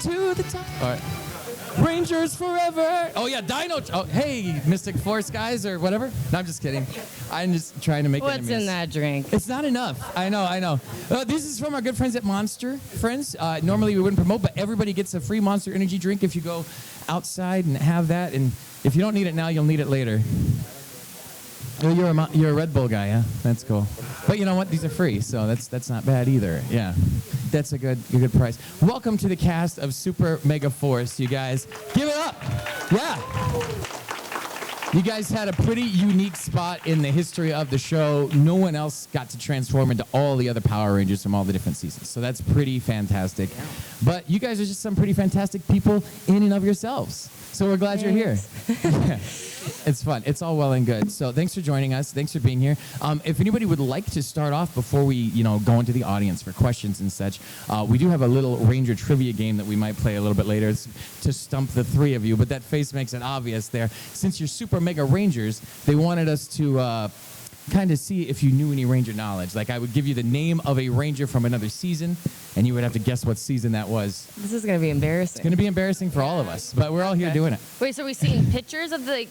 to the top. All right. Rangers forever. Oh, yeah, Dino. Oh, hey, Mystic Force guys or whatever. No, I'm just kidding. I'm just trying to make What's in that drink? It's not enough. I know. This is from our good friends at Monster Friends. Normally we wouldn't promote, but everybody gets a free Monster Energy drink if you go outside and have that. And if you don't need it now, you'll need it later. Oh, you're a Red Bull guy, yeah? That's cool. But you know what? These are free, so that's not bad either. Yeah, that's a good price. Welcome to the cast of Super Megaforce, you guys. Give it up. Yeah. You guys had a pretty unique spot in the history of the show. No one else got to transform into all the other Power Rangers from all the different seasons. So that's pretty fantastic. Yeah. But you guys are just some pretty fantastic people in and of yourselves. So we're glad you're here. It's fun. It's all well and good. So thanks for joining us. Thanks for being here. If anybody would like to start off before we, go into the audience for questions and such, we do have a little Ranger trivia game that we might play a little bit later to stump the three of you. But that face makes it obvious there. Since you're Super Mega Rangers, they wanted us to kind of see if you knew any Ranger knowledge. Like I would give you the name of a Ranger from another season, and you would have to guess what season that was. This is going to be embarrassing. It's going to be embarrassing for all of us, but we're all here doing it. Wait, so we seeing pictures of the...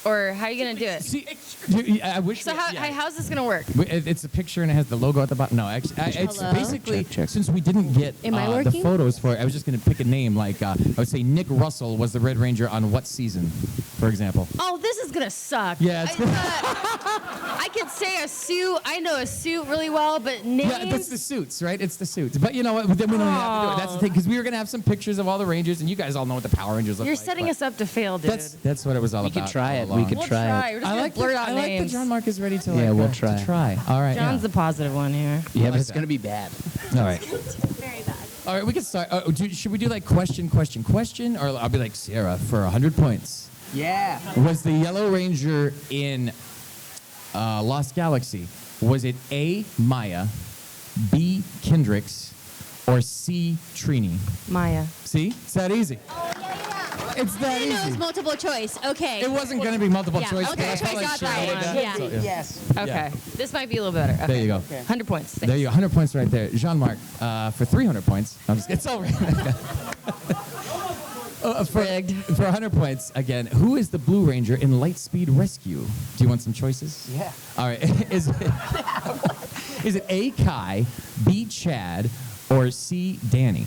Or how are you going to do it? See, I wish. So how's this going to work? It's a picture and it has the logo at the bottom. No, actually, it's basically, check. Since we didn't get the photos for it, I was just going to pick a name. Like, I would say Nick Russell was the Red Ranger on what season, for example? Oh, this is going to suck. Yeah, it's going to... I could say a suit. I know a suit really well, but names... Yeah, that's the suits, right? It's the suits. But you know what? Then we don't have to do it. That's the thing, because we were going to have some pictures of all the Rangers, and you guys all know what the Power Rangers look like. You're setting us up to fail, dude. That's what it was all about. We could try it. We could try it. I like that John Mark is ready to we'll try. All right. John's the positive one here. Yeah, but it's going to be bad. All right. Very bad. All right, we can start. Should we do like question? Or I'll be like, Ciara, for 100 points. Yeah. Was the Yellow Ranger in Lost Galaxy, was it A, Maya, B, Kendricks, or C, Trini? Maya. See? It's that easy. Oh, yeah. It's that easy. I know it's multiple choice. Okay. It wasn't going to be multiple choice. Multiple but I felt choice like got Ciara that did one. that, Yeah. so, Yes. Okay. Yeah. This might be a little better. Okay. There you go. Okay. 100 points. Thanks. There you go. 100 points right there. Jean-Marc, for 300 points. It's over. Rigged. For 100 points, again, who is the Blue Ranger in Lightspeed Rescue? Do you want some choices? Yeah. All right. Is it A, Kai, B, Chad, or C, Danny?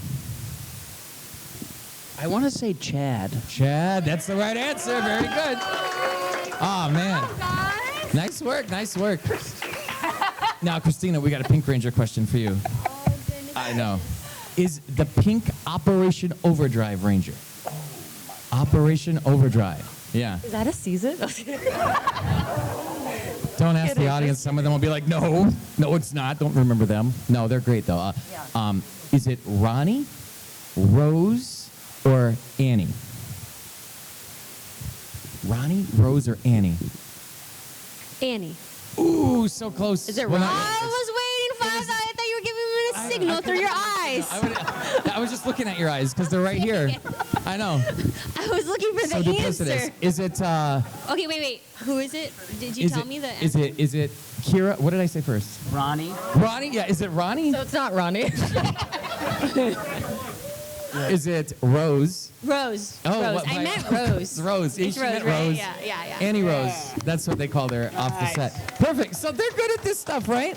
I want to say Chad. Chad, that's the right answer. Very good. Oh, man. Nice work. Now, Christina, we got a Pink Ranger question for you. Oh, goodness. I know. Is the pink Operation Overdrive Ranger? Operation Overdrive. Yeah. Is that a season? Don't ask the audience. Some of them will be like, no, it's not. Don't remember them. No, they're great, though. Is it Ronnie, Rose, or Annie? Ronnie, Rose, or Annie? Annie. Ooh, so close. Is it Well, Ronnie? I was waiting for that. I thought you were giving me a signal through your eyes. I was just looking at your eyes because they're right here. I know. I was looking for So the duplicitous. answer. Is it? Okay, wait. Who is it? Did you tell me the Is it Ciara? What did I say first? Ronnie. Ronnie? Yeah. Is it Ronnie? So it's not Ronnie. Is it Rose? Rose. Oh, Rose. what- I my- meant Rose. Rose. It's She Rose, meant right? Rose. Yeah. Annie Rose. That's what they call her off the set. Perfect. So they're good at this stuff, right?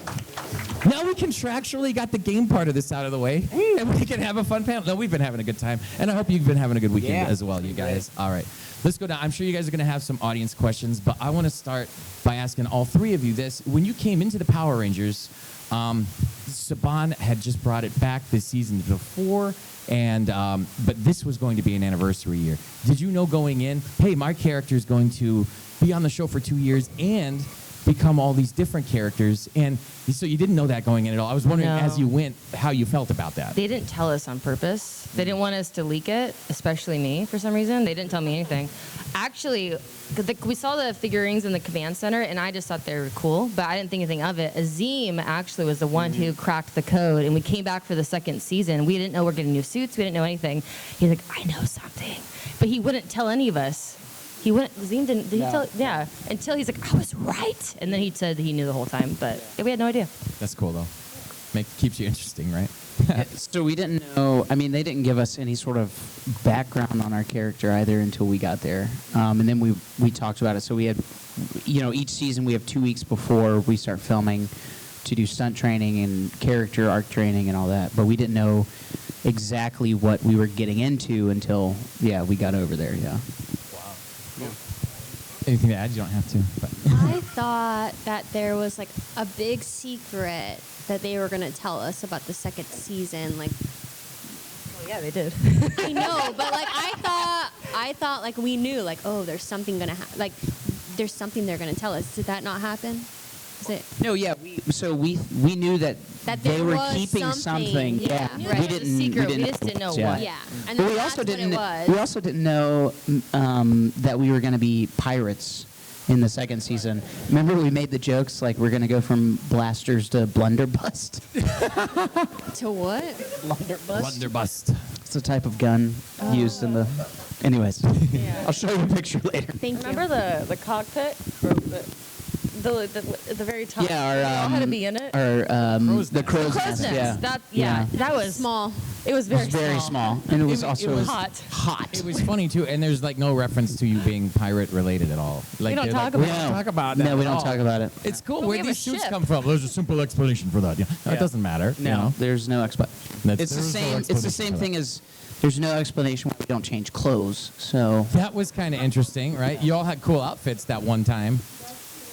Now we contractually got the game part of this out of the way, and we can have a fun panel. No, we've been having a good time, and I hope you've been having a good weekend as well, you guys. All right. Let's go down. I'm sure you guys are going to have some audience questions, but I want to start by asking all three of you this. When you came into the Power Rangers, Saban had just brought it back the season before, and but this was going to be an anniversary year. Did you know going in, hey, my character is going to be on the show for 2 years and become all these different characters? And so you didn't know that going in at all. I was wondering, No. as you went, how you felt about that. They didn't tell us on purpose. They didn't want us to leak it, especially me, for some reason. They didn't tell me anything. Actually, we saw the figurines in the command center, and I just thought they were cool, but I didn't think anything of it. Azim actually was the one who cracked the code, and we came back for the second season. We didn't know we were getting new suits. We didn't know anything. He's like, I know something. But he wouldn't tell any of us. He wouldn't, Azim didn't, did he tell? Yeah, until he's like, I was right. And then he said he knew the whole time, but we had no idea. That's cool, though. keeps you interesting, right? So we didn't know. I mean, they didn't give us any sort of background on our character either until we got there, and then we talked about it. So we had, each season we have 2 weeks before we start filming to do stunt training and character arc training and all that. But we didn't know exactly what we were getting into until we got over there. Yeah. Wow. Anything to add? You don't have to. But. I thought that there was like a big secret that they were gonna tell us about the second season. Like, Well, yeah, they did. I know, but like I thought like we knew like, oh, there's something gonna like there's something they're gonna tell us. Did that not happen? Is it? No, yeah. We knew that That they there were was keeping something. yeah. Knew We that was a didn't. secret. We We just didn't know what. Yeah, and But then we that's also what didn't. it was. We also didn't know that we were going to be pirates in the second season. Remember, we made the jokes like we're going to go from blasters to blunderbuss. To what? Blunderbuss. It's a type of gun used in the. Anyways, I'll show you a picture later. Thank you. Remember the cockpit? Or the very top? Yeah, our We all had to be in it. Our the crow's Crow's nest. nest. Yeah. That was Small. It was very, Very small, and it was It also was hot. hot. It was funny too, and there's like no reference to you being pirate related at all. Like, don't they're talk like, we about don't it. talk about that. No, we at don't all. talk about it. It's cool. But Where we have these a suits ship. come from? There's a simple explanation for that. Yeah, it doesn't matter. No, You know? there's no explanation. That's- It's the there's no same. It's the explanation same for that. thing as there's no explanation why we don't change clothes. So That was kind of interesting, right? You all had cool outfits that one time,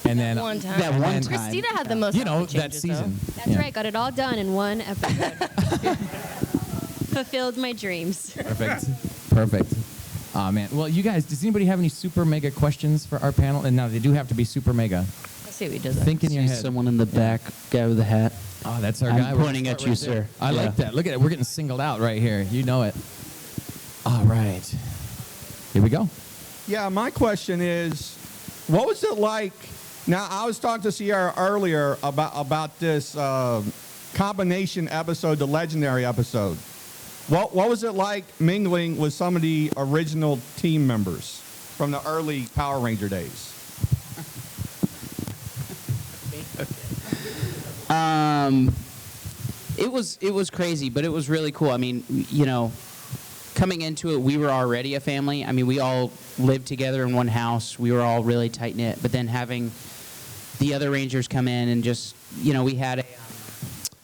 and then One time. that one and time. Christina had the most. you know, outfit that changes, season. That's Yeah. right. Got it all done in one episode. Fulfilled my dreams. Perfect. Oh man. Well, you guys, does anybody have any super mega questions for our panel? And now they do have to be super mega. though. Let's see what he does. Think in your See head. someone in the back, guy with the hat. Oh, that's our I'm guy. We're pointing gonna at start you, right there. sir. I Yeah. like that. Look at it. We're getting singled out right here. You know it. All right. Here we go. Yeah, my question is, what was it like? Now, I was talking to Ciara earlier about this combination episode, the legendary episode. What was it like mingling with some of the original team members from the early Power Ranger days? It was crazy, but it was really cool. I mean, coming into it, we were already a family. I mean, we all lived together in one house. We were all really tight knit. But then having the other Rangers come in and just, we had a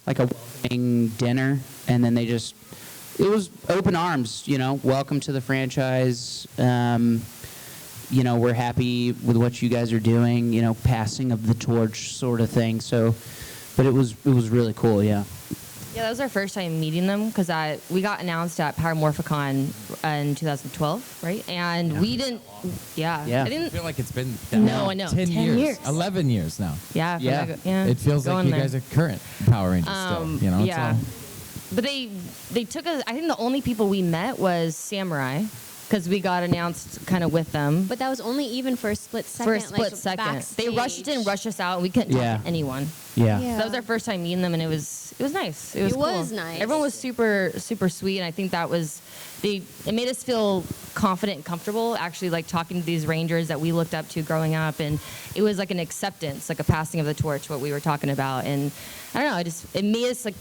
welcoming dinner, and then it was open arms. Welcome to the franchise. We're happy with what you guys are doing. Passing of the torch, sort of thing. So, but it was really cool. Yeah. Yeah, that was our first time meeting them because we got announced at Power Morphicon in 2012, right? And we didn't. Yeah. Yeah. I I didn't. feel like it's been No, I know. 10 years. 11 years now. Yeah. Yeah. Yeah. It feels like going you there. guys are current Power Rangers still. It's yeah. all- But they took us. I think the only people we met was Samurai because we got announced kind of with them. But that was only even for a split second. For a split like, second, they rushed in, backstage. rushed us out, and we couldn't talk Yeah. to anyone. Yeah. Yeah. So that was our first time meeting them, and it was nice. It was It cool. was nice. Everyone was super sweet, and I think that was it made us feel confident and comfortable actually like talking to these Rangers that we looked up to growing up, and it was like an acceptance, like a passing of the torch, what we were talking about, and I don't know, it made us like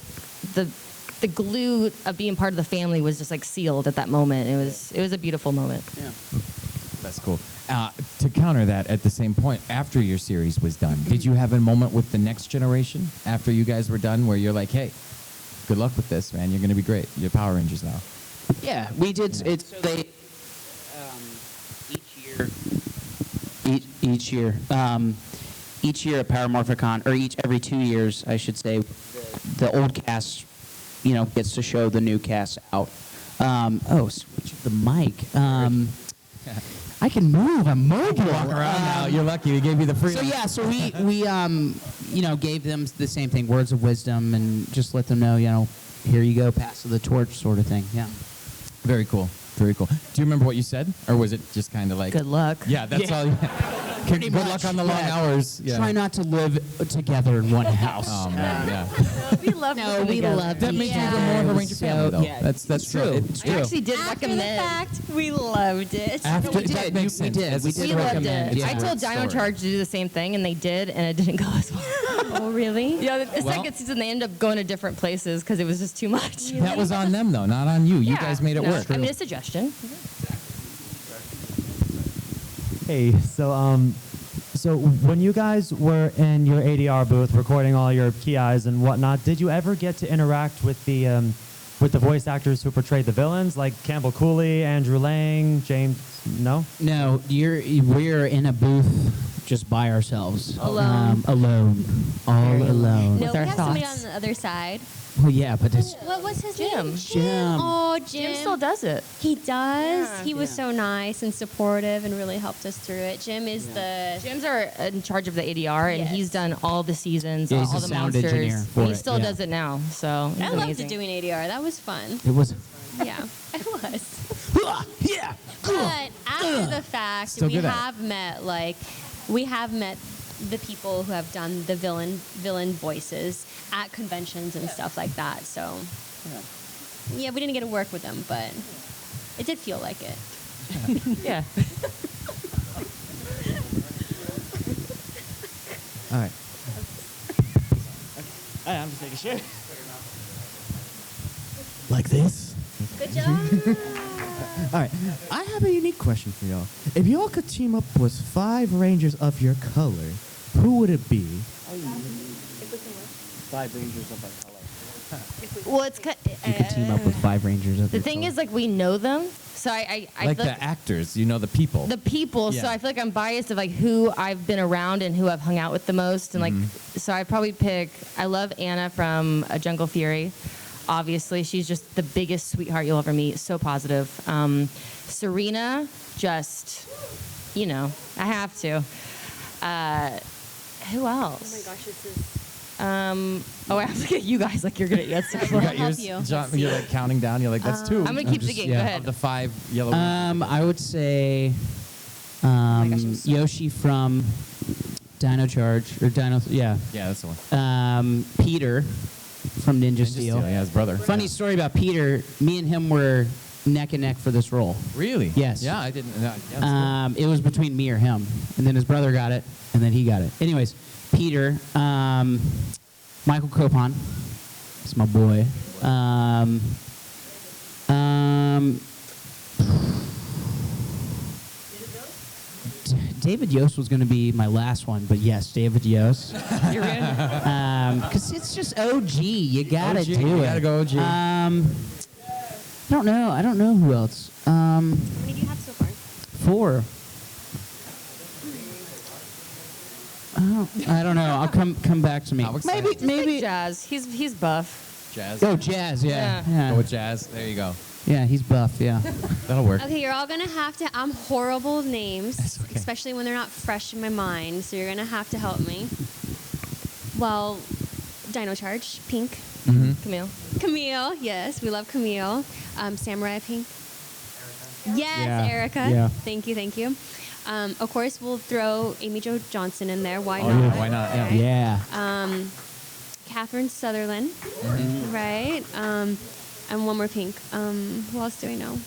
the glue of being part of the family was just like sealed at that moment. It was a beautiful moment. Yeah. That's cool. To counter that, at the same point, after your series was done, did you have a moment with the next generation after you guys were done where you're like, hey, good luck with this, man. You're going to be great. You're Power Rangers now. Yeah, we did. It's so they each year at Power Morphicon, or every 2 years, I should say, the old cast, gets to show the new cast out. Switch the mic. I can move. I'm mobile. Walk around now. You're lucky. We gave you the free. So yeah, so we gave them the same thing, words of wisdom, and just let them know, here you go, pass the torch, sort of thing. Yeah. Very cool. Very cool. Do you remember what you said, or was it just kind of like Good luck. Yeah, that's all. Good luck on the long hours. Yeah. Try not to live together in one house. Oh man, yeah. We love No, we love That makes you even more of a Ranger family, though. That's true. It's I true. actually did After the recommend. fact, we loved it. After we did. that makes We sense. did. As We a did We story. loved recommend, it. yeah. I told Dino Story. Charge to do the same thing, and they did, and it didn't go as well. Oh, really? Yeah, the Well- second season they ended up going to different places because it was just too much. That was on them though, not on you. You Yeah, guys made it no, work. I mean, a suggestion. Hey, so when you guys were in your ADR booth recording all your PIs and whatnot, did you ever get to interact with the voice actors who portrayed the villains, like Campbell Cooley, Andrew Lang, James? No. No, we're in a booth just by ourselves. Alone. Alone. All alone. No, With we our have somebody on thoughts. the other side. Well, yeah, but it's What was his Jim. name? Jim. Oh, Jim Jim. still does it. He does. Yeah. He was so nice and supportive and really helped us through it. Jim is the. Jim's in charge of the ADR, and Yes. he's done all the seasons, Yeah, he's all a the sound monsters. engineer for And he it, still yeah. does it now. So he's I loved amazing. doing ADR. That was fun. it was. Yeah, it was. Yeah. But after the fact, Still we good at it. have met the people who have done the villain voices at conventions and stuff like that. So yeah, we didn't get to work with them, but it did feel like it. Yeah. All right. I'm just taking shit. Like this? Good job. All right. I have a unique question for y'all. If y'all could team up with 5 Rangers of your color, who would it be? 5 Rangers of our color. Well, it's You could team up with 5 Rangers of the your thing color. is, like, we know them. So I Like feel the actors, you know, the people. the people. So Yeah. I feel like I'm biased of like who I've been around and who I've hung out with the most, and like, so I probably pick. I love Anna from Jungle Fury. Obviously, she's just the biggest sweetheart you'll ever meet. So positive. Serena, just, you know, I have to. Who else? Oh my gosh, this is. Oh, I have to look at you guys like you're gonna get stuff. You got I'll help yours, you. John, you're like counting down. You're like, that's 2. I'm gonna keep just- thinking. yeah. Go Of ahead. the 5 yellow. I would say gosh, I'm sorry. Yoshi from Dino Charge or Dino. Yeah. Yeah, that's the one. Peter from Ninja Steel. Yeah, his brother. Funny story about Peter. Me and him were neck and neck for this role. Really? Yes. Yeah, I didn't. Yeah, that's It was between me or him, and then his brother got it, and then he got it. Anyways, Peter, Michael Copon, it's my boy. David Yost was going to be my last one, but yes, David Yost. You're in. Because it's just OG. You gotta OG, do you it. gotta go OG. I don't know. I don't know who else. How many do you have so far? 4. I don't know. I'll come back to me. How exciting. Maybe Just like maybe. Jazz. He's buff. Jazz. Oh, Jazz. Yeah. Yeah. Yeah. Go with Jazz. There you go. Yeah, he's buff. Yeah. That'll work. Okay, you're all gonna have to. I'm horrible with names, That's okay. especially when they're not fresh in my mind. So you're gonna have to help me. Well, Dino Charge, Pink, Camille. Camille. Yes, we love Camille. Samurai Pink. Yes, Yeah, Erica. yeah. Thank you. Of course, we'll throw Amy Jo Johnson in there. Why Oh, not? yeah, why not? Yeah. Yeah. Catherine Sutherland, right? And one more Pink. Who else do I know?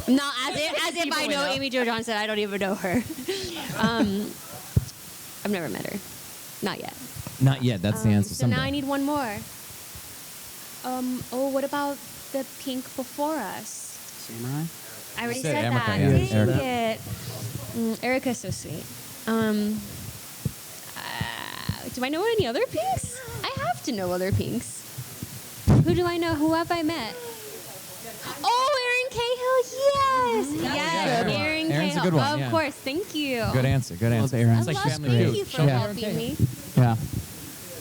Not as if I know Amy Jo Johnson. I don't even know her. I've never met her. Not yet. Not yet. That's the answer. So Someday. now I need one more. What about the Pink before us? Samurai. I already said said Erica, that. yeah. Dang Erica. it. Erica's so sweet. Do I know any other Pinks? I have to know other Pinks. Who do I know? Who have I met? Oh, Erin Cahill. Yes. Yes. Aaron. Erin Aaron's a Cahill. good one, Of yeah. course. Thank you. Good answer. Good answer. Aaron. I It's like love family thank feud. you for Yeah. helping me. Yeah.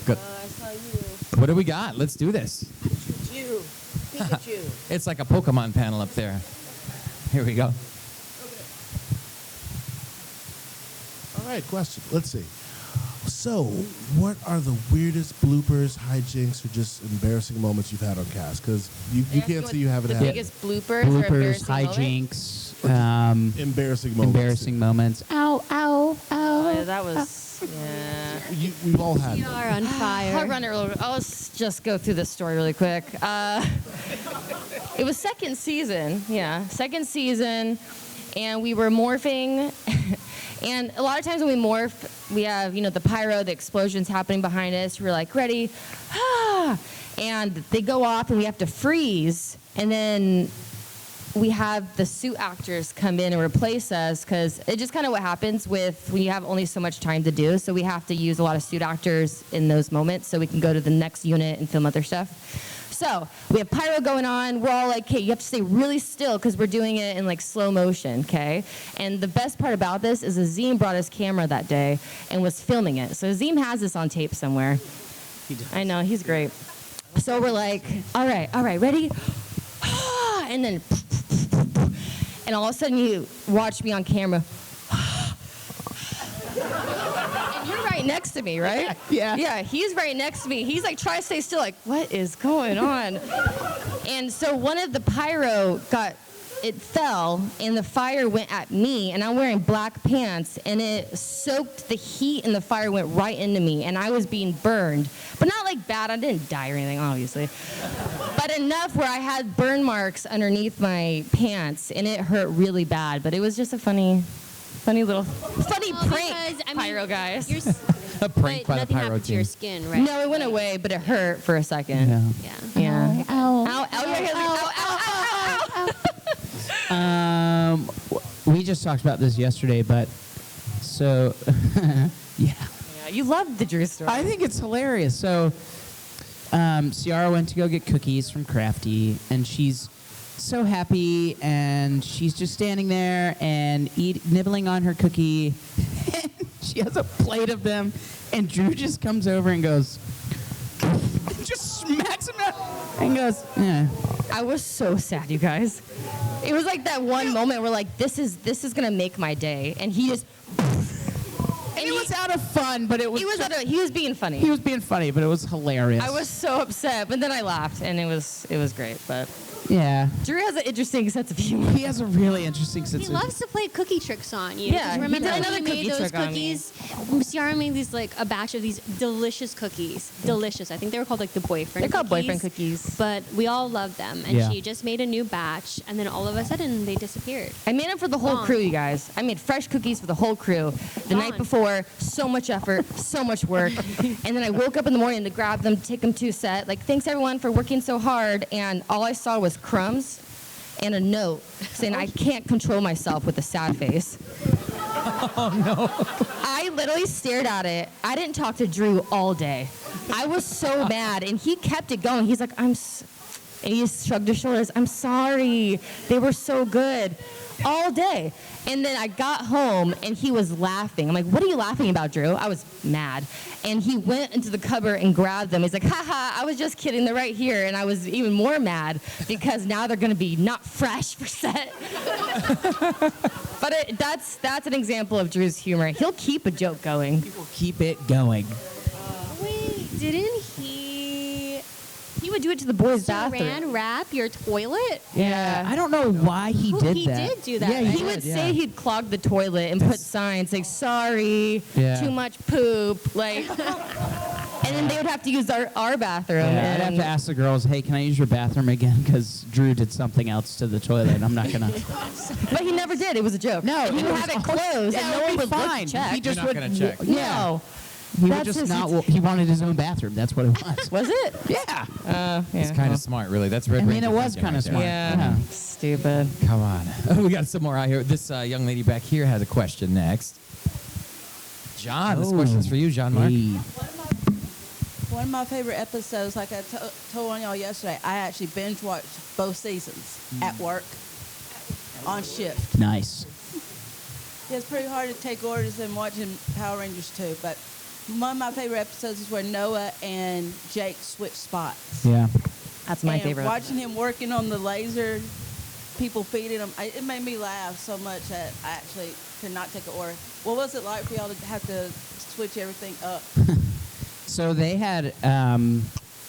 Good. I saw you. What do we got? Let's do this. It's like a Pokemon panel up there. Here we go. All right, question. Let's see. So, what are the weirdest bloopers, hijinks, or just embarrassing moments you've had on cast? Because you can't say you haven't the had biggest bloopers, or Bloopers, embarrassing moments? hijinks, embarrassing moments. embarrassing moments. Ow, ow. did. That was, yeah. We've all had You them. are on fire. I'll run it real. I'll just go through this story really quick. It was second season, second season, and we were morphing. And a lot of times when we morph, we have the pyro, the explosions happening behind us. We're like ready, and they go off, and we have to freeze, and then we have the suit actors come in and replace us because it's just kind of what happens with when you have only so much time to do. So we have to use a lot of suit actors in those moments so we can go to the next unit and film other stuff. So we have pyro going on. We're all like, okay, you have to stay really still because we're doing it in like slow motion, okay? And the best part about this is Azim brought his camera that day and was filming it. So Azim has this on tape somewhere. I know, he's great. So we're like, all right, ready? And then, and all of a sudden you watch me on camera. And you're right next to me, right? Yeah. Yeah, he's right next to me. He's like, try to stay still, like, what is going on? And so one of the pyro it fell, and the fire went at me, and I'm wearing black pants, and it soaked the heat, and the fire went right into me, and I was being burned. But not like bad, I didn't die or anything, obviously. But enough where I had burn marks underneath my pants, and it hurt really bad, but it was just a funny little prank, pyro guys. A prank by the nothing pyro happened to team. your skin, right? No, it went away, but it hurt for a second. Yeah. Yeah. Yeah. Ow. Ow, ow, yeah, ow, ow, ow, ow, ow. We just talked about this yesterday, but so yeah. Yeah, you loved the Drew story. I think it's hilarious. So Ciara went to go get cookies from Crafty, and she's so happy, and she's just standing there and nibbling on her cookie. She has a plate of them, and Drew just comes over and goes, just smacks him out, and goes, yeah. I was so sad, you guys. It was like that one moment where like this is gonna make my day, and he just. And it was out of fun, but it was. He was being funny. He was being funny, but it was hilarious. I was so upset, but then I laughed, and it was great. But Yeah. Drew has an interesting sense of humor. He has a really interesting sense He of loves to play cookie tricks on you. Yeah, he remember did when another he made cookie those trick on me. cookies? Ciara made these like a batch of these delicious cookies. Delicious. I think they were called like the boyfriend. They're called boyfriend cookies. But we all loved them, and Yeah. she just made a new batch, and then all of a sudden they disappeared. I made them for the whole Gone. crew, you guys. I made fresh cookies for the whole crew. The night Gone. before, so much effort, so much work. And then I woke up in the morning to grab them, take them to set. Like, thanks everyone for working so hard. And all I saw was crumbs and a note saying, I can't control myself with a sad face. Oh, no. I literally stared at it. I didn't talk to Drew all day. I was so mad. And he kept it going. He's like, and he just shrugged his shoulders. I'm sorry. They were so good. All day. And then I got home and he was laughing. I'm like, what are you laughing about, Drew? I was mad. And he went into the cupboard and grabbed them. He's like, haha, I was just kidding. They're right here. And I was even more mad because now they're going to be not fresh for set. But that's an example of Drew's humor. He'll keep a joke going. He will keep it going. Wait, didn't he He would do it to the boys' bathroom. saran wrap your toilet? Yeah. I don't know why he did He that. did do that, Yeah, right? He would say he'd clog the toilet and put signs like, sorry, Yeah. too much poop, like, and then they would have to use our bathroom. Yeah, I'd have and to ask the girls, hey, can I use your bathroom again? Because Drew did something else to the toilet. I'm not going to. But he never did. It was a joke. No, he it would was have it always- closed, Yeah, and it no would one be would look fine. to check. He just You're not would gonna check. Yeah. No. He would That's just his- not. He wanted his own bathroom. That's what it was. Was it? Yeah. Yeah. It's kind of smart, really. That's Red I mean, Ranger it was thinking kind of right smart. there. Yeah. Yeah. Stupid. Come on. Oh, we got some more out here. This young lady back here has a question next. John, this question's for you, John Mark. Hey. One of my favorite episodes, like I told on y'all yesterday, I actually binge watched both seasons at work on shift. Nice. Yeah, it's pretty hard to take orders and watching Power Rangers too, but one of my favorite episodes is where Noah and Jake switch spots. Yeah. That's my and favorite. watching him working on the laser, people feeding him, it made me laugh so much that I actually could not take an order. What was it like for y'all to have to switch everything up? So they had,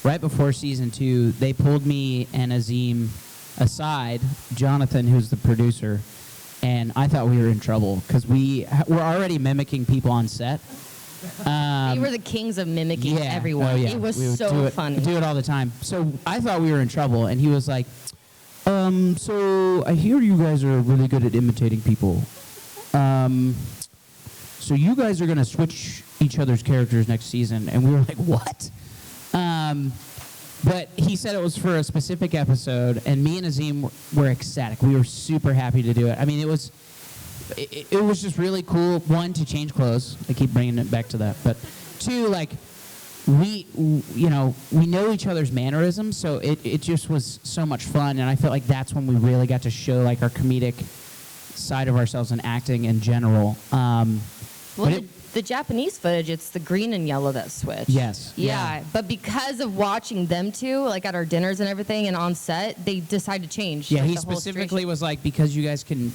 right before season 2, they pulled me and Azim aside, Jonathan, who's the producer, and I thought we were in trouble because we were already mimicking people on set. We were the kings of mimicking everyone. Oh, yeah. It was We would so funny. Do it all the time. So I thought we were in trouble, and he was like, so I hear you guys are really good at imitating people. So you guys are going to switch each other's characters next season. And we were like, what? But he said it was for a specific episode, and me and Azim were ecstatic. We were super happy to do it. I mean, it was just really cool, one, to change clothes. I keep bringing it back to that. But two, like, we know each other's mannerisms, so it just was so much fun. And I felt like that's when we really got to show, like, our comedic side of ourselves and acting in general. Well, the Japanese footage, it's the green and yellow that switch. Yes. Yeah, but because of watching them two, like at our dinners and everything and on set, they decided to change. Yeah, like, he the whole specifically situation. was like, because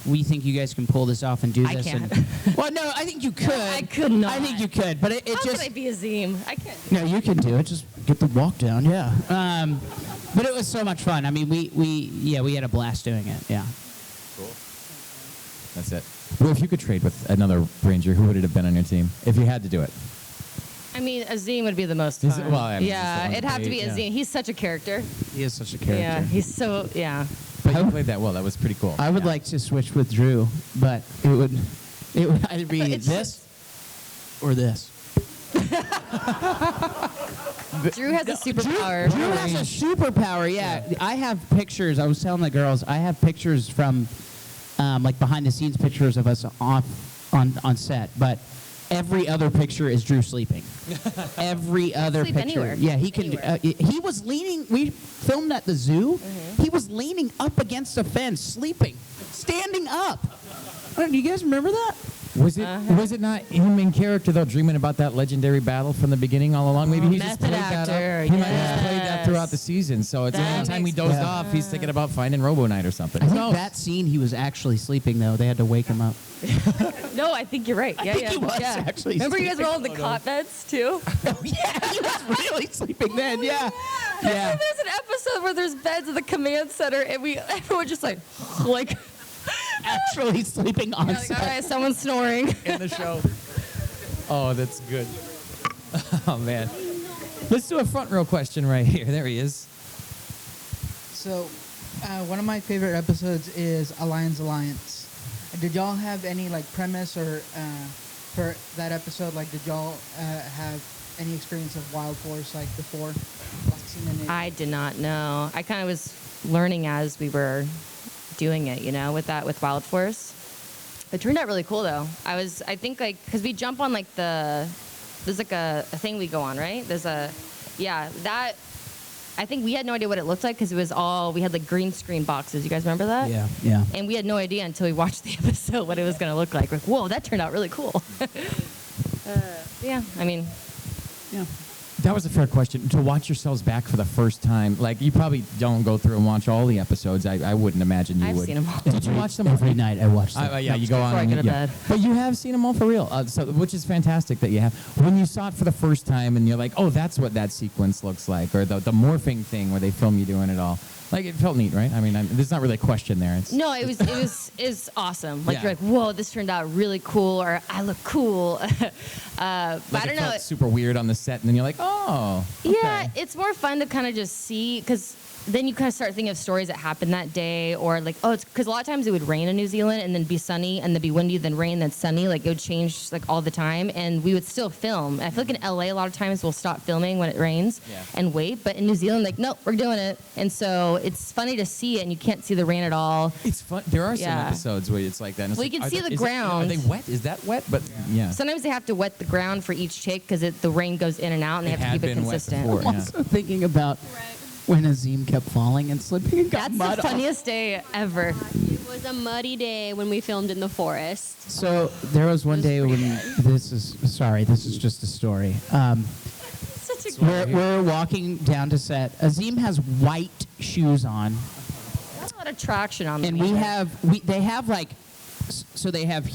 we think you guys can pull this off and do I this. can't. And, well, no, I think you could. I could not. I think you could, but it How just... could I be Azim? I can't. No, you can do it. Just get the walk down, yeah. But it was so much fun. I mean, we had a blast doing it, yeah. Cool. That's it. Well, if you could trade with another Ranger, who would it have been on your team if you had to do it? I mean, Azim would be the most Is fun. it- well, I mean, yeah, it's the it'd have to be one to Azim. He's such a character. He is such a character. Yeah, he's so, yeah. But you played that well. That was pretty cool. I would like to switch with Drew, but it would either be It's this or this. Drew has a superpower. Drew has a superpower, yeah. I have pictures. I was telling the girls, I have pictures from, like, behind-the-scenes pictures of us on set, but every other picture is Drew sleeping. Every other Sleep picture. anywhere. Yeah, he can. He was leaning. We filmed at the zoo. Mm-hmm. He was leaning up against a fence, sleeping, standing up. Do you guys remember that? Was it not him in character though, dreaming about that legendary battle from the beginning all along? Maybe he just Method played that actor, up. He might have just played that yes. throughout the season. So it's That any time he makes dozed sense. off, he's thinking about finding Robo Knight or something. I Who think knows? that scene he was actually sleeping though. They had to wake him up. No, I think you're right. Yeah, think yeah. he was yeah. actually Remember you guys were all in the sleeping. cot beds too? Oh yeah, he was really sleeping then. Yeah, And yeah. there's an episode where there's beds at the command center, and everyone just like Actually sleeping on like, set. all right, someone's snoring. in the show. Oh, that's good. Oh man. Let's do a front row question right here. There he is. So, one of my favorite episodes is Alliance. Did y'all have any like premise or for that episode? Like, did y'all have any experience of Wild Force like before? Like, seen any- I did not know. I kind of was learning as we were doing it, with Wild Force. It turned out really cool though. I think like, cause we jump on like there's like a thing we go on, right? That, I think we had no idea what it looked like because we had like green screen boxes. You guys remember that? Yeah, yeah. And we had no idea until we watched the episode what it was going to look like. Like, whoa, that turned out really cool. Yeah, I mean, Yeah. That was a fair question. To watch yourselves back for the first time, like you probably don't go through and watch all the episodes. I wouldn't imagine you I've would. seen them all. Did you watch them all? Every night I watch them. Yeah, you go on. Before I and go to yeah. bed. But you have seen them all for real, which is fantastic that you have. When you saw it for the first time and you're like, oh, that's what that sequence looks like, or the morphing thing where they film you doing it all. Like, it felt neat, right? I mean, there's not really a question there. It's, no, it was awesome. Like, Yeah. you're like, whoa, this turned out really cool, or I look cool. But I like don't it know. felt super weird on the set, and then you're like, oh, okay. Yeah, it's more fun to kind of just see, because then you kind of start thinking of stories that happened that day, or like, oh, it's because a lot of times it would rain in New Zealand and then be sunny and then be windy, then rain, then sunny. Like, it would change like all the time, and we would still film. And I feel like in LA, a lot of times we'll stop filming when it rains and wait, but in New Zealand, like, nope, we're doing it. And so it's funny to see it, and you can't see the rain at all. It's fun. There are some Yeah. episodes where it's like that. And it's Well, like, you can are see they- the is it- ground. Are they wet? Is that wet? But yeah. Sometimes they have to wet the ground for each take because the rain goes in and out, and they It have to had keep it been wet consistent. before. I'm also thinking about when Azim kept falling and slipping and got That's mud the all- funniest day ever. It was a muddy day when we filmed in the forest. So there was one day when this is just a story. Such a We're walking down to set. Azim has white shoes on, There's a lot of traction on and them. they have like, so they have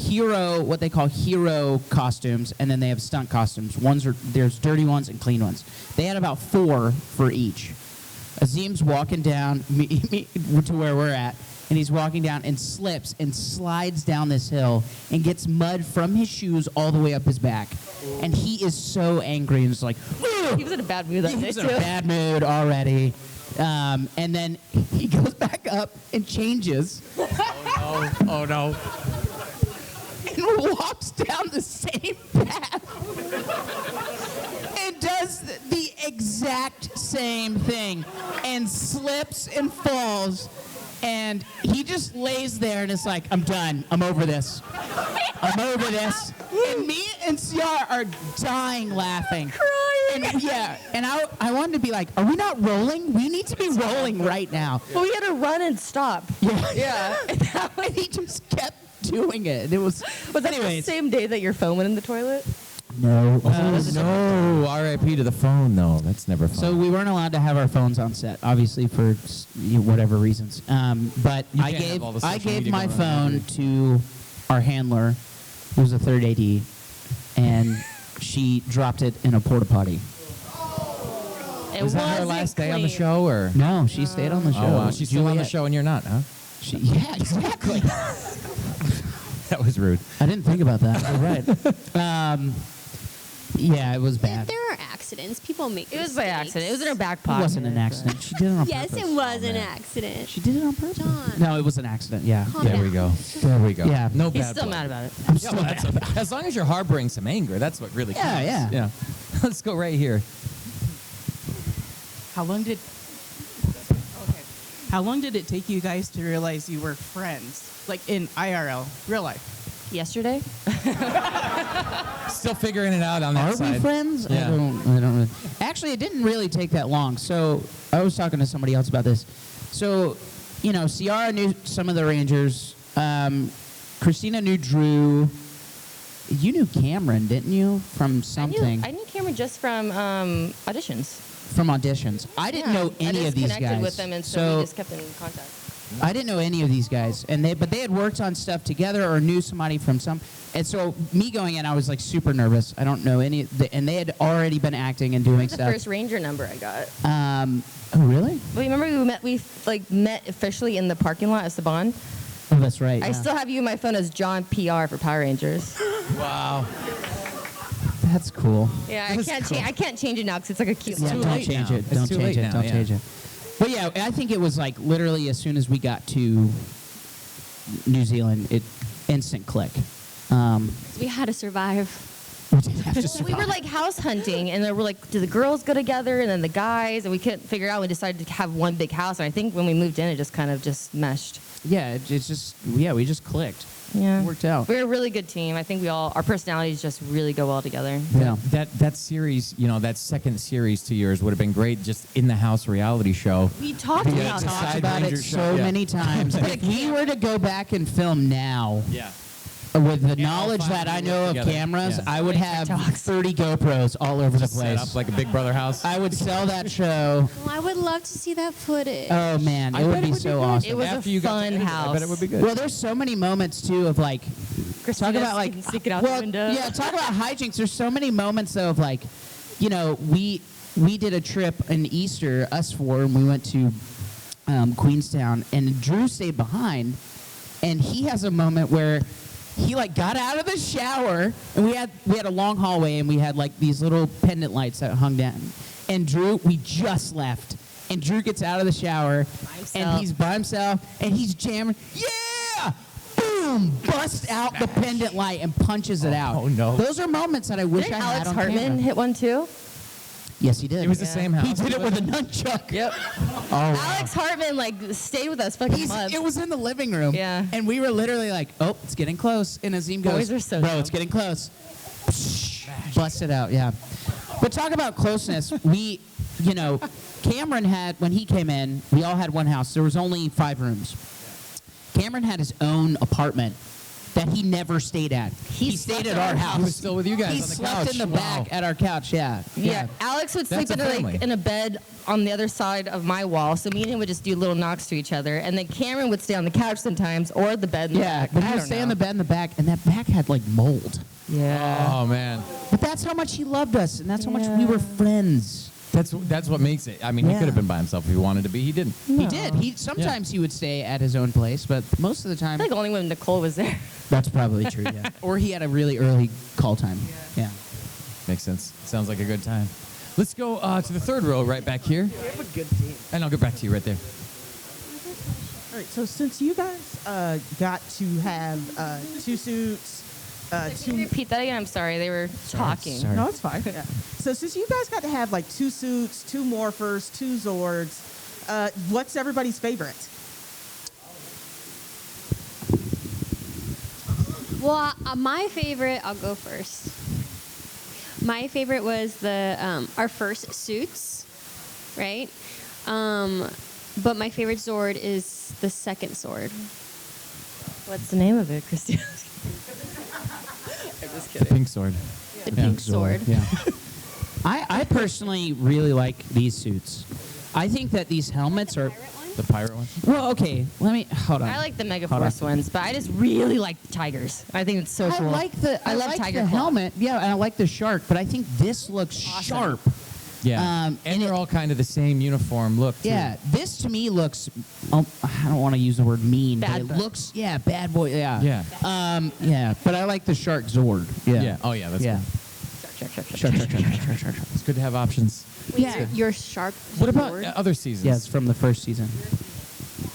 what they call hero costumes, and then they have stunt costumes. There's dirty ones and clean ones. They had about 4 for each. Azim's walking down to where we're at, and he's walking down and slips and slides down this hill and gets mud from his shoes all the way up his back. And he is so angry and is like, He was in a bad mood that he day, was too. in a bad mood already. And then he goes back up and changes. Oh no. And walks down the same path and does the exact same thing and slips and falls, and he just lays there and is like, I'm done. I'm over this. I'm over this. And me and Ciara are dying laughing. Crying. And yeah, and I wanted to be like, are we not rolling? We need to be rolling right now. But we had to run and stop. Yeah. And he just kept doing it. It was Was that the anyways. same day that your phone went in the toilet? No. No, R.I.P. to the phone. No, that's never fun. So we weren't allowed to have our phones on set, obviously for whatever reasons. But You I can't have gave all the I social gave media my going on phone to our handler, who was a third AD, and she dropped it in a porta potty. It was that her wasn't last day on the clean. show, or? No, she stayed on the show. Oh wow, she's still on the Juliet- show and you're not, huh? Yeah, exactly. That was rude. I didn't think about that. You're right. Yeah, it was bad. There are accidents. People make It was by mistakes. accident. It was in her back It pocket. wasn't an accident. She did it on Yes, purpose. it was an man. accident. She did it on purpose. John. No, it was an accident. Yeah. Calm There down. we go. There we go. Yeah. No He's bad still blood. mad about it. I'm Yeah, still well, mad. that's as long as you're harboring some anger, that's what really counts. Yeah, yeah. Let's go right here. How long did it take you guys to realize you were friends? Like in IRL, real life? Yesterday? Still figuring it out on that Are side. we friends? Yeah. I don't really. Actually, it didn't really take that long. So I was talking to somebody else about this. So, Ciara knew some of the Rangers. Christina knew Drew. You knew Cameron, didn't you? From something. I knew Cameron just from auditions. From auditions. I didn't know any of these I just connected guys. with them, and so we just kept in contact. I didn't know any of these guys, but they had worked on stuff together or knew somebody from some. And so me going in, I was like super nervous. I don't know any, and they had already been acting and doing That was the stuff. first Ranger number I got. Oh really? But remember we met officially in the parking lot at Saban? Oh, that's right. I yeah. still have you in my phone as John PR for Power Rangers. Wow. That's cool. Yeah, I can't change it now because it's like a cute. Yeah, too don't late change now. it. It's Don't too change late it. now, Don't yeah. change it. But yeah, I think it was like literally as soon as we got to New Zealand, it instant click. We had to survive. We did have to Well, we were survive. like house hunting, and then we're like, do the girls go together, and then the guys, and we couldn't figure out. We decided to have one big house, and I think when we moved in, it just kind of just meshed. Yeah, it's just we just clicked. Yeah, It worked out. We're a really good team. I think our personalities just really go well together. Yeah. That series, that second series to yours would have been great, just in the house reality show. We talked Yeah, about it's a that. Talked Side about Ranger it show, so yeah. many times. If we were to go back and film now, Yeah. with the all knowledge five that of I you know work of together. cameras, Yeah. I would Make have TikToks. 30 GoPros all over Just the set place. up like a Big Brother house. I would sell that show. Oh, I would love to see that footage. Oh man, I it bet would be so awesome. It was After a you got to fun edit it, I house. bet it would be good. Well, there's so many moments too of like Christina talk about like sneaking out well, the window. yeah, talk about hijinks. There's so many moments though of like, we did a trip in Easter, us four, and we went to Queenstown, and Drew stayed behind, and he has a moment where he like got out of the shower, and we had a long hallway, and we had like these little pendant lights that hung down, and Drew, we just left, and Drew gets out of the shower, and he's by himself, and he's jamming, yeah, boom, busts out the pendant light and punches it out. Oh, no. Those are moments that I wish Didn't I had Alex on Hartman camera. hit one too? Yes, he did. It was the same house. He did it with a nunchuck. Yep. Oh, wow. Alex Hartman stayed with us for like a month. It was in the living room. Yeah. And we were literally like, oh, it's getting close. And Azim goes, Boys are so bro, dumb. it's getting close. Bust it out, yeah. But talk about closeness. Cameron had, when he came in, we all had one house. There was only 5 rooms. Cameron had his own apartment that he never stayed at. He stayed at our house. He was still with you guys He on the slept couch. in the Wow. back at our couch, yeah. Yeah, Alex would sleep That's a family. in a bed on the other side of my wall, so me and him would just do little knocks to each other, and then Cameron would stay on the couch sometimes or the bed in the Yeah, back. but he I would don't stay know. on the bed in the back, and that back had like mold. Yeah. Oh man. But that's how much he loved us, and that's how much we were friends. That's what makes it. I mean, he Yeah. could have been by himself if he wanted to be. He didn't. He did. Sometimes he would stay at his own place, but most of the I time, feel like only when Nicole was there. that's probably true. Yeah. Or he had a really early call time. Yeah. Makes sense. Sounds like a good time. Let's go to the third row right back here. We have a good team. And I'll get back to you right there. All right, so since you guys got to have 2 suits, Can you repeat that again? I'm sorry. They were talking. sorry. no, it's fine. Yeah. So since you guys got to have like 2 suits, 2 morphers, 2 Zords, what's everybody's favorite? Well, my favorite, I'll go first. My favorite was our first suits, right? But my favorite Zord is the second sword. What's the name of it, Christina? I'm just The kidding. pink sword. The pink sword. Yeah. I personally really like these suits. I think that these helmets are. The pirate one. Well, okay. Let me hold on. I like the Hold Megaforce on. ones, but I just really like the tigers. I think it's so cool. I love like tiger the claw. helmet. Yeah, and I like the shark, but I think this looks sharp. Yeah. And and they're all kind of the same uniform look, too. Yeah, this to me looks. I don't want to use the word mean, Bad but boy. it looks. Yeah, bad boy. Yeah. Yeah. Yeah, but I like the shark Zord. Yeah. Yeah. Oh, yeah. That's Yeah. good. Shark. It's good to have options. Wait, Yeah. your sharp What about sword? other seasons? Yeah, it's from the first season.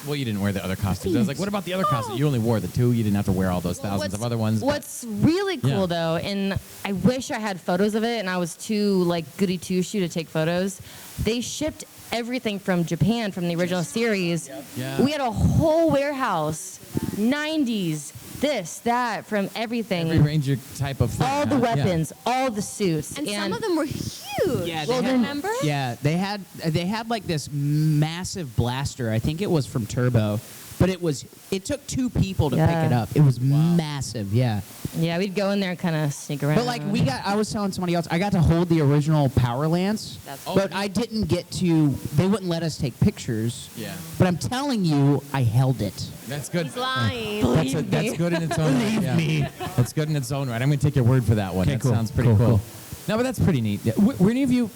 Well, you didn't wear the other costumes. I was like, what about the other costumes? You only wore the 2. You didn't have to wear all those thousands of other ones. but- What's really cool Yeah. though, and I wish I had photos of it, and I was too like goody two shoe to take photos. They shipped everything from Japan from the original series. Yeah. We had a whole warehouse, 90s, this, that, from everything. Every ranger type of thing. All the huh? Yeah. weapons, all the suits, And some of them were huge. Yeah, Well, they had- remember? Yeah, they had like this massive blaster. I think it was from Turbo, but it took 2 people to pick Yeah. it up. It was massive. Yeah. Yeah, we'd go in there and kind of sneak around. But like I was telling somebody else, I got to hold the original Power Lance, That's- but I didn't get to. They wouldn't let us take pictures. Yeah. But I'm telling you, I held it. That's good. He's lying. That's good in its own right. Believe Yeah. me. That's good in its own right. I'm going to take your word for that one. Okay, That cool. sounds pretty Cool, cool. cool. No, but that's pretty neat. Yeah. Were any of you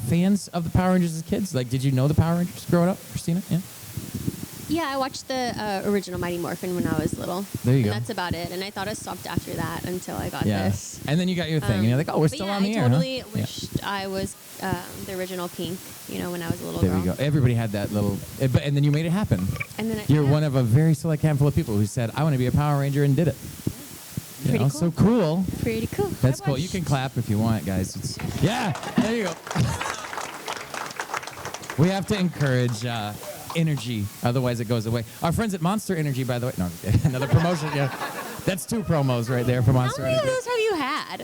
fans of the Power Rangers as kids? Like, did you know the Power Rangers growing up, Christina? Yeah. Yeah, I watched the original Mighty Morphin when I was little. There you and go. That's about it. And I thought it stopped after that until I got Yeah. this. And then you got your thing, and you're like, oh, we're But still yeah, on the I air. totally huh? wished I was the original Pink, when I was a little There girl. we go. Everybody had that little, and then you made it happen. And then You're one of a very select handful of people who said, I want to be a Power Ranger and did it. You Pretty know, cool. So cool. Pretty cool. That's cool. You can clap if you want, guys. Yeah, there you go. We have to encourage energy, otherwise it goes away. Our friends at Monster Energy, by the way. No, another promotion. Yeah, that's 2 promos right there for How Monster many of Energy. those have you had?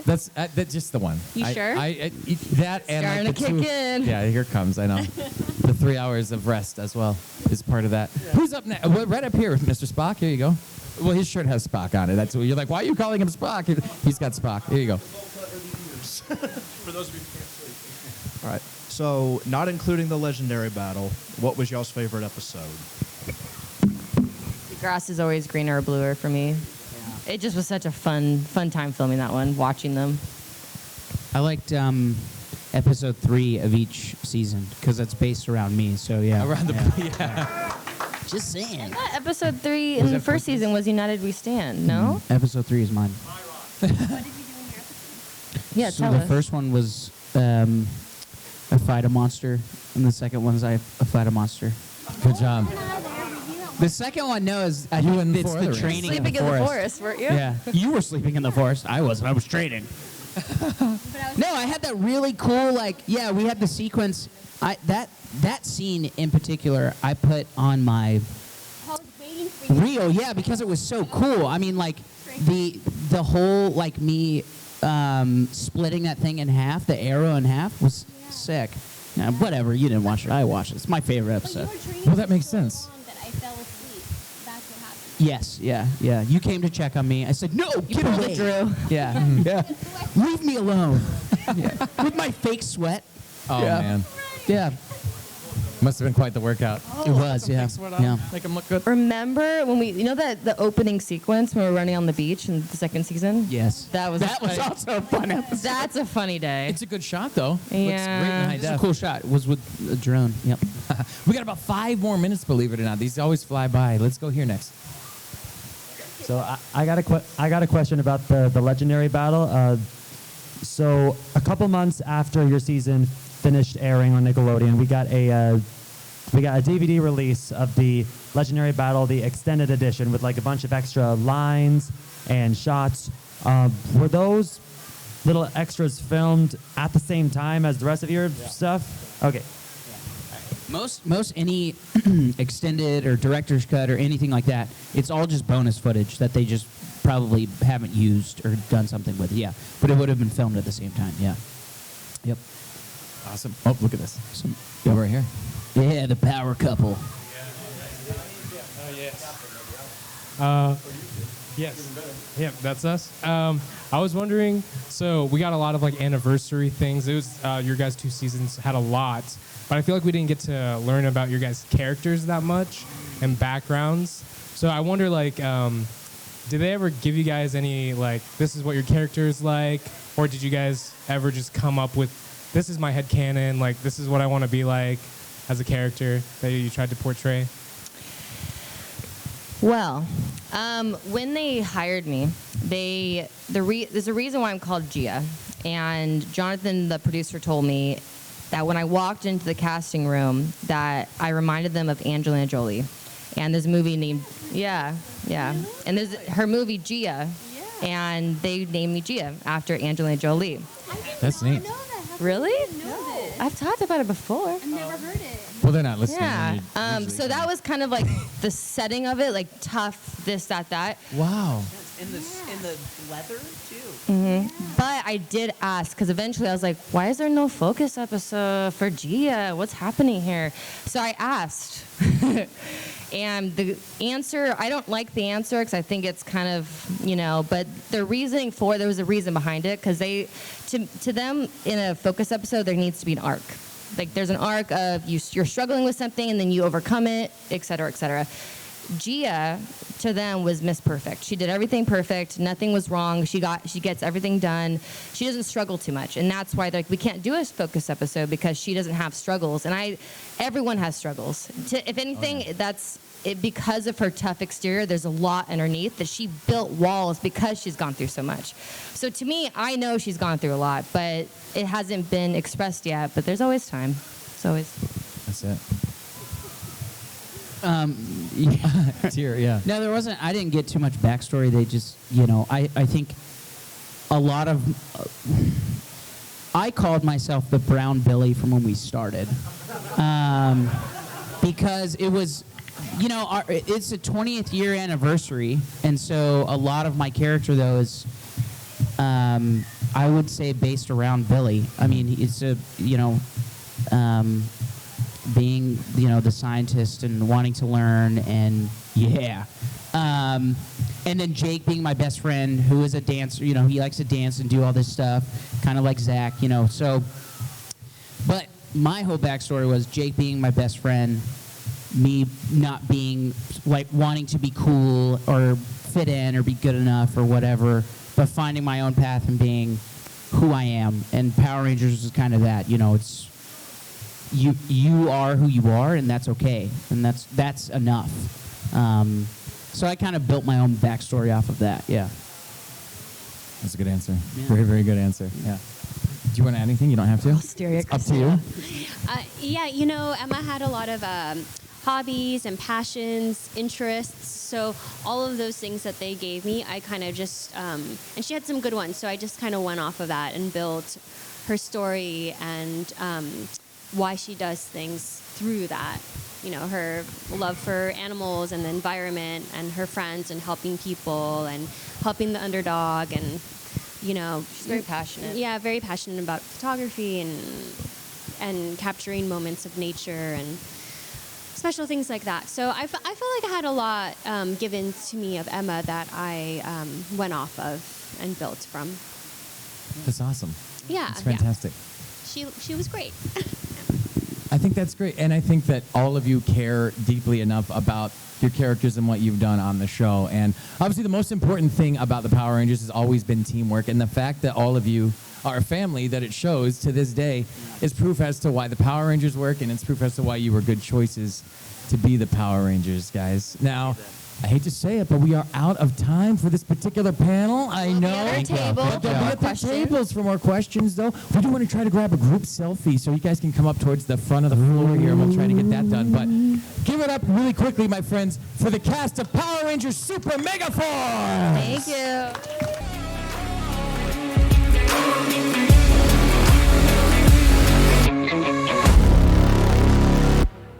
That's just the one. You sure? That and Starting like to the kick 2. in. Yeah, here it comes. I know. The 3 hours of rest as well is part of that. Who's up next? Well, right up here, Mr. Spock. Here you go. Well, his shirt has Spock on it. That's what you're like. Why are you calling him Spock? He's got Spock. Here you go. For those of you who can't see. All right. So, not including the legendary battle, what was y'all's favorite episode? The grass is always greener or bluer for me. Yeah. It just was such a fun time filming that one, watching them. I liked episode 3 of each season because it's based around me. So yeah. Around the yeah. Just saying. I thought episode 3 in the first season was United We Stand, no? Episode 3 is mine. Yeah, So tell the us. first one was I fight a monster, and the second one is I fight a monster. Good job. The second one, no, is I You think and it's four the other training Sleeping in the forest. weren't you? Yeah, you were sleeping in the forest. I wasn't. I was training. No, I had that really cool, we had the sequence. That scene in particular, I put on my I was waiting for you. reel, yeah, because it was so cool. I mean, the whole me splitting that thing in half, the arrow in half, was sick. Yeah, whatever, you didn't watch it. I watched it. It's my favorite But you episode. were training Well, that for makes so sense. long that I fell asleep. That's what happened. Yes, yeah. You came to check on me. I said, no, get pulled away. a Drew. Yeah, yeah. Leave me alone. Yeah. With my fake sweat. Oh, Yeah. man. Yeah. Must have been quite the workout. It was, yeah. Yeah. Make them look good. Remember when the opening sequence when we were running on the beach in the second season? Yes. That was also a fun episode. That's a funny day. It's a good shot, though. Looks great in Yeah. high It's a def. cool shot. It was with a drone. Yep. We got about 5 more minutes, believe it or not. These always fly by. Let's go here next. So I got a question about the legendary battle. So a couple months after your season finished airing on Nickelodeon, we got a DVD release of the legendary battle, the extended edition, with like a bunch of extra lines and shots. Were those little extras filmed at the same time as the rest of your stuff? Okay. Most any extended or director's cut or anything like that, it's all just bonus footage that they just probably haven't used or done something with. Yeah, but it would have been filmed at the same time. Yeah. Yep. Awesome. Oh, look at this. Some, Yeah, right here. yeah, the power couple. Yes. Yeah, that's us. I was wondering, so we got a lot of like anniversary things. It was your guys' 2 seasons had a lot, but I feel like we didn't get to learn about your guys' characters that much and backgrounds. So I wonder, like, did they ever give you guys any like, this is what your character is like, or did you guys ever just come up with, this is my headcanon, like this is what I want to be like as a character that you tried to portray? Well, when they hired me, there's a reason why I'm called Gia. And Jonathan, the producer, told me that when I walked into the casting room that I reminded them of Angelina Jolie. And there's a movie named, yeah. And there's her movie, Gia. And they named me Gia after Angelina Jolie. That's neat. Really? No. I've talked about it before. I've never heard it. Well, they're not listening. Yeah. Usually. So that was kind of like the setting of it, like tough, this, that. Wow. In the leather too. But I did ask, because eventually I was like, why is there no focus episode for Gia? What's happening here? So I asked. And the answer, I don't like the answer because I think it's kind of, but the reasoning there was a reason behind it, because to them, in a focus episode, there needs to be an arc. Like there's an arc of you're struggling with something and then you overcome it, et cetera, et cetera. Gia, to them, was Miss Perfect. She did everything perfect. Nothing was wrong. She gets everything done. She doesn't struggle too much, and that's why we can't do a focus episode, because she doesn't have struggles. And everyone has struggles. If anything, that's it, because of her tough exterior. There's a lot underneath that she built walls because she's gone through so much. So to me, I know she's gone through a lot, but it hasn't been expressed yet. But there's always time. It's always. That's it. Yeah. Tear, yeah. No, there wasn't. I didn't get too much backstory. They just, I think a lot of. I called myself the Brown Billy from when we started, because it was, it's a 20th year anniversary, and so a lot of my character though is, I would say, based around Billy. I mean, it's being, the scientist and wanting to learn, and and then Jake being my best friend, who is a dancer. He likes to dance and do all this stuff, kind of like Zach. So, but my whole backstory was Jake being my best friend, me not being like wanting to be cool or fit in or be good enough or whatever, but finding my own path and being who I am. And Power Rangers is kind of that. It's you are who you are, and that's okay, and that's enough. So I kind of built my own backstory off of that. Yeah. That's a good answer. Yeah. Very, very good answer. Yeah. Do you want to add anything? You don't have to. I'll steer you, It's up to you. Yeah, Emma had a lot of hobbies and passions, interests. So all of those things that they gave me, I kind of just, and she had some good ones. So I just kind of went off of that and built her story and why she does things through that. Her love for animals and the environment and her friends and helping people and helping the underdog and, She's very passionate. Yeah, very passionate about photography and capturing moments of nature and special things like that. So I felt like I had a lot given to me of Emma that I went off of and built from. That's awesome. Yeah. It's fantastic. Yeah. She was great. I think that's great. And I think that all of you care deeply enough about your characters and what you've done on the show. And obviously the most important thing about the Power Rangers has always been teamwork. And the fact that all of you are a family, that it shows to this day, is proof as to why the Power Rangers work, and it's proof as to why you were good choices to be the Power Rangers, guys. Now, I hate to say it, but we are out of time for this particular panel. I know. At our table. But they'll be at the tables for more questions, though. We do want to try to grab a group selfie, so you guys can come up towards the front of the floor here, and we'll try to get that done. But give it up really quickly, my friends, for the cast of Power Rangers Super Megaforce.